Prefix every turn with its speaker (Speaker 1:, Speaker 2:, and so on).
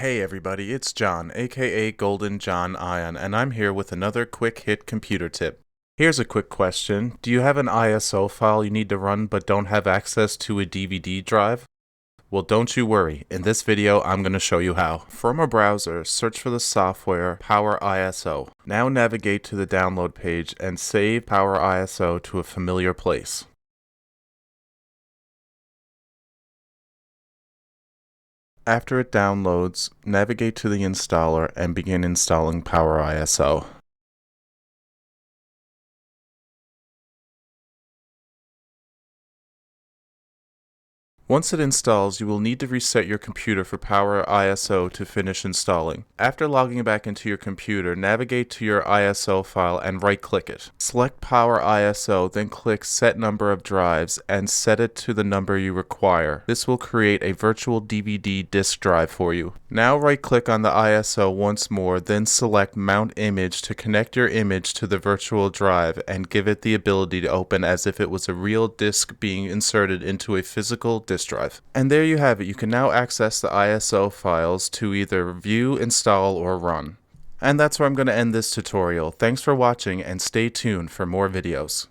Speaker 1: Hey everybody, it's John, aka Golden John Ion, and I'm here with another quick hit computer tip. Here's a quick question. Do you have an ISO file you need to run but don't have access to a DVD drive? Well, don't you worry. In this video, I'm going to show you how. From a browser, search for the software Power ISO. Now navigate to the download page and save Power ISO to a familiar place. After it downloads, navigate to the installer and begin installing Power ISO. Once it installs, you will need to reset your computer for Power ISO to finish installing. After logging back into your computer, navigate to your ISO file and right-click it. Select Power ISO, then click Set Number of Drives and set it to the number you require. This will create a virtual DVD disk drive for you. Now right-click on the ISO once more, then select Mount Image to connect your image to the virtual drive and give it the ability to open as if it was a real disk being inserted into a physical disk drive. And there you have it. You can now access the ISO files to either view, install, or run. And that's where I'm going to end this tutorial. Thanks for watching and stay tuned for more videos.